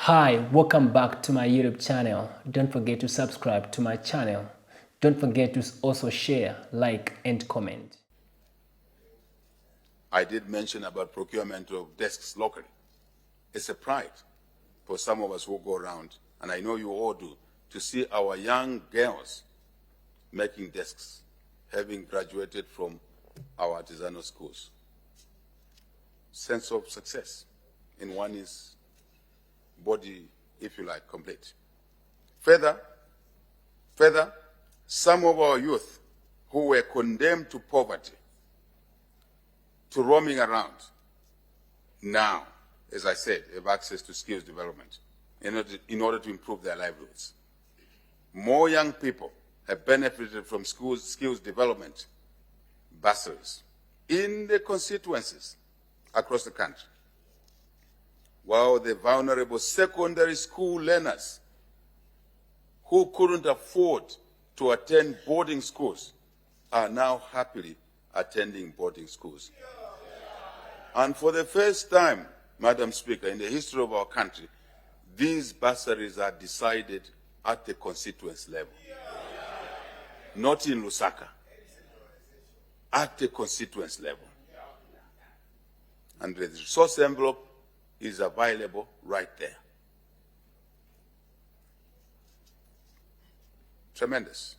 Hi, welcome back to my YouTube channel. Don't forget to subscribe to my channel. Don't forget to also share, like, and comment. I did mention about procurement of desks locally. It's a pride for some of us who go around, and I know you all do, to see our young girls making desks, having graduated from our artisanal schools. Sense of success in one is body, if you like, complete. Further, some of our youth who were condemned to poverty, to roaming around, now, as I said, have access to skills development in order to improve their livelihoods. More young people have benefited from skills development bursaries in the constituencies across the country, while the vulnerable secondary school learners who couldn't afford to attend boarding schools are now happily attending boarding schools. And for the first time, Madam Speaker, in the history of our country, these bursaries are decided at the constituency level, not in Lusaka, at the constituency level. And the resource envelope is available right there. Tremendous,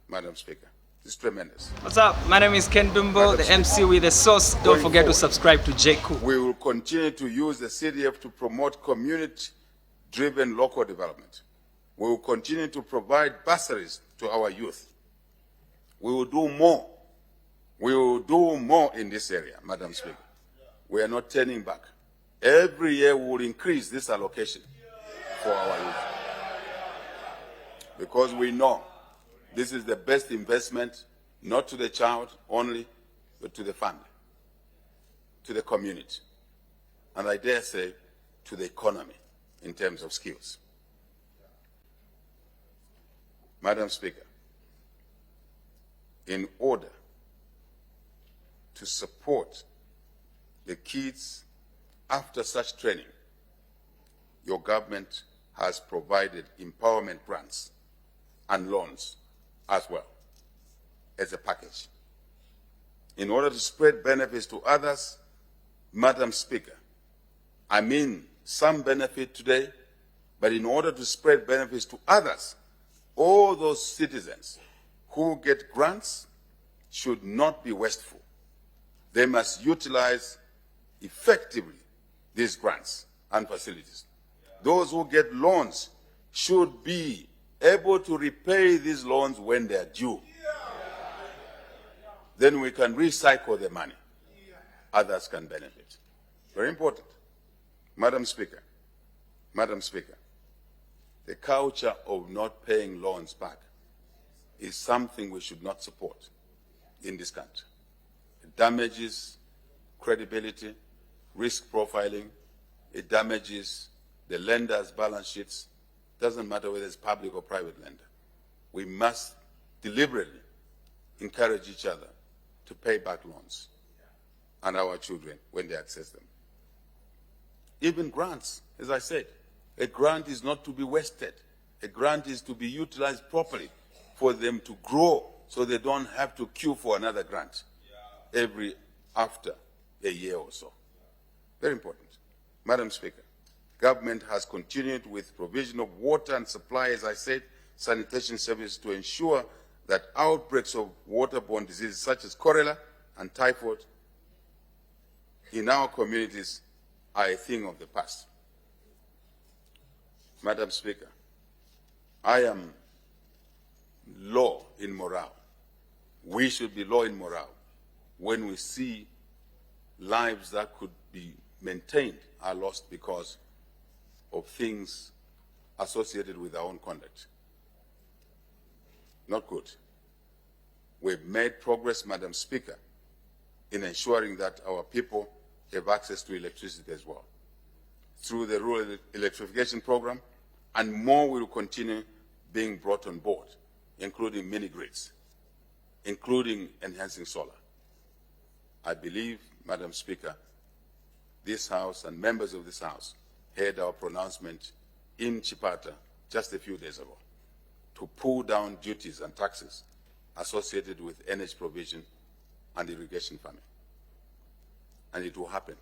Madam Speaker. It's tremendous. What's up? My name is Ken Dumbo, the MC with the sauce. Don't forget to subscribe to JCOO. We will continue to use the CDF to promote community-driven local development. We will continue to provide bursaries to our youth. We will do more. We will do more in this area, Madam Speaker. We are not turning back. Every year we will increase this allocation for our youth, because we know this is the best investment, not to the child only, but to the family, to the community, and I dare say to the economy in terms of skills. Madam Speaker, in order to support the kids after such training, your government has provided empowerment grants and loans as well as a package. In order to spread benefits to others, Madam Speaker, I mean some benefit today, but in order to spread benefits to others, all those citizens who get grants should not be wasteful. They must utilize effectively these grants and facilities. Those who get loans should be able to repay these loans when they are due. Then we can recycle the money. Others can benefit. Very important. Madam Speaker, the culture of not paying loans back is something we should not support in this country. It damages credibility, risk profiling, it damages the lender's balance sheets. Doesn't matter whether it's public or private lender. We must deliberately encourage each other to pay back loans and our children when they access them. Even grants, as I said, a grant is not to be wasted. A grant is to be utilized properly for them to grow so they don't have to queue for another grant after a year or so. Very important. Madam Speaker, government has continued with provision of water and supply, as I said, sanitation services to ensure that outbreaks of waterborne diseases such as cholera and typhoid in our communities are a thing of the past. Madam Speaker, I am low in morale. We should be low in morale when we see lives that could be maintained are lost because of things associated with our own conduct. Not good. We've made progress, Madam Speaker, in ensuring that our people have access to electricity as well, through the rural electrification program, and more will continue being brought on board, including mini-grids, including enhancing solar. I believe, Madam Speaker, this House and members of this House heard our pronouncement in Chipata just a few days ago to pull down duties and taxes associated with energy provision and irrigation farming. And it will happen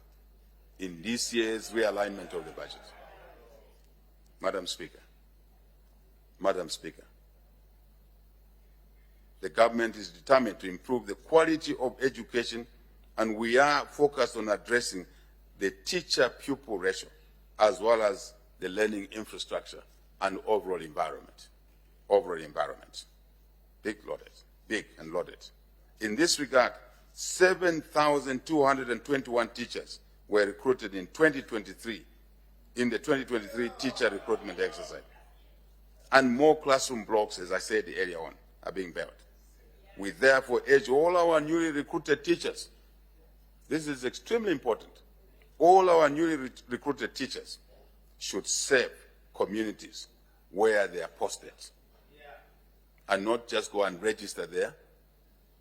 in this year's realignment of the budget. Madam Speaker, the government is determined to improve the quality of education, and we are focused on addressing the teacher-pupil ratio, as well as the learning infrastructure and overall environment. Big and loaded. In this regard, 7,221 teachers were recruited in 2023 in the 2023 teacher recruitment exercise. And more classroom blocks, as I said earlier on, are being built. We therefore urge all our newly recruited teachers, this is extremely important, all our newly recruited teachers should serve communities where they are posted and not just go and register there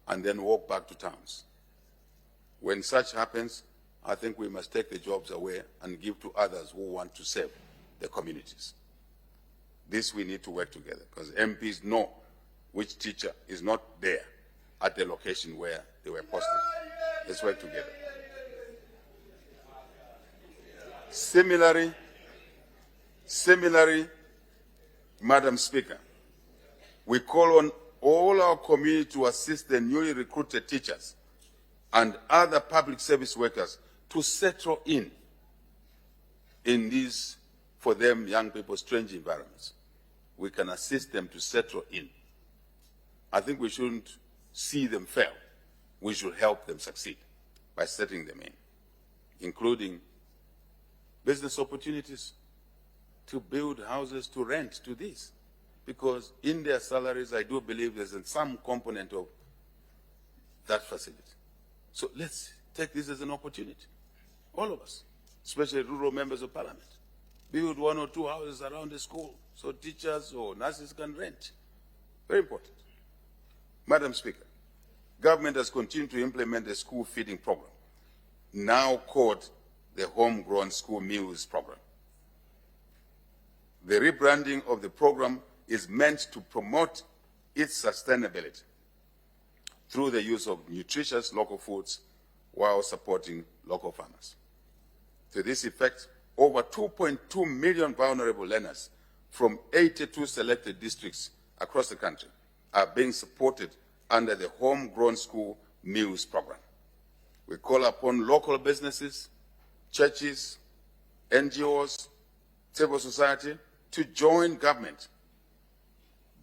and then walk back to towns. When such happens, I think we must take the jobs away and give to others who want to serve the communities. This we need to work together, because MPs know which teacher is not there at the location where they were posted. Let's work together. Similarly, Madam Speaker, we call on all our community to assist the newly recruited teachers and other public service workers to settle in these, for them, young people, strange environments. We can assist them to settle in. I think we shouldn't see them fail. We should help them succeed by setting them in, including business opportunities, to build houses, to rent, to this. Because in their salaries, I do believe there's some component of that facility. So let's take this as an opportunity, all of us, especially rural members of parliament. Build 1 or 2 houses around the school so teachers or nurses can rent. Very important. Madam Speaker, government has continued to implement the school feeding program, now called the Homegrown School Meals Program. The rebranding of the program is meant to promote its sustainability through the use of nutritious local foods while supporting local farmers. To this effect, over 2.2 million vulnerable learners from 82 selected districts across the country are being supported under the Homegrown School Meals Program. We call upon local businesses, churches, NGOs, civil society to join government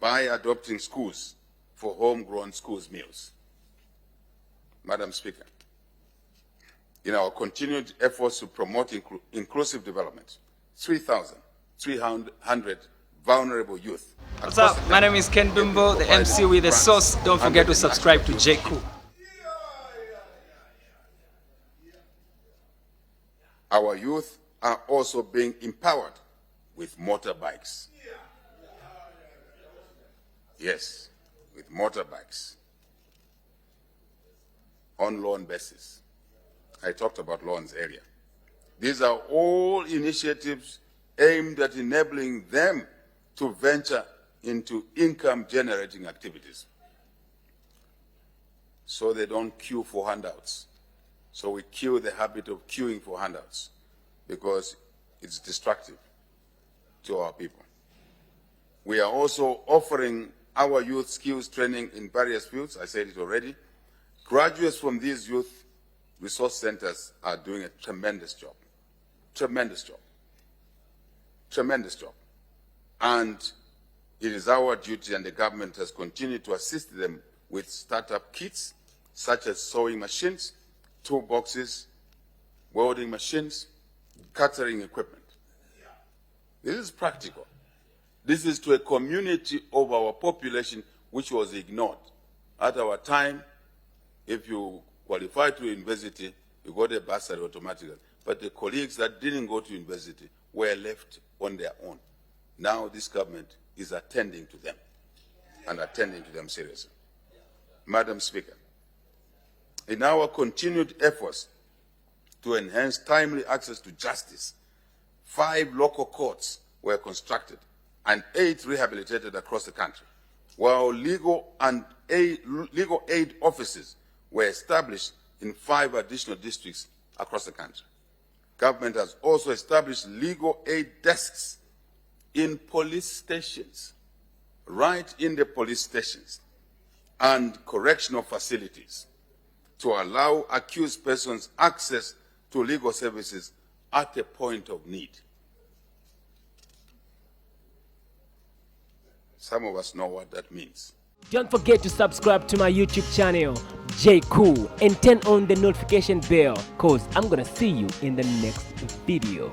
by adopting schools for homegrown schools meals. Madam Speaker, in our continued efforts to promote inclusive development, 3,300 vulnerable youth. What's up? My name is Ken Dumbo, the MC with the Sauce. Don't forget to subscribe to JCOO. Our youth are also being empowered with motorbikes. Yes, with motorbikes on loan basis. I talked about loans earlier. These are all initiatives aimed at enabling them to venture into income-generating activities so they don't queue for handouts. So we kill the habit of queuing for handouts because it's destructive to our people. We are also offering our youth skills training in various fields. I said it already. Graduates from these youth resource centers are doing a tremendous job. Tremendous job. Tremendous job. And it is our duty, and the government has continued to assist them with startup kits, such as sewing machines, toolboxes, welding machines, catering equipment. This is practical. This is to a community of our population which was ignored. At our time, if you qualified to university, you got a bursary automatically. But the colleagues that didn't go to university were left on their own. Now this government is attending to them, and attending to them seriously. Madam Speaker, in our continued efforts to enhance timely access to justice 5 local courts were constructed and 8 rehabilitated across the country, while legal aid offices were established in 5 additional districts across the country. Government has also established legal aid desks in police stations, right in the police stations, and correctional facilities to allow accused persons access to legal services at a point of need. Some of us know what that means. Don't forget to subscribe to my YouTube channel, J Cool, and turn on the notification bell, cause I'm gonna see you in the next video.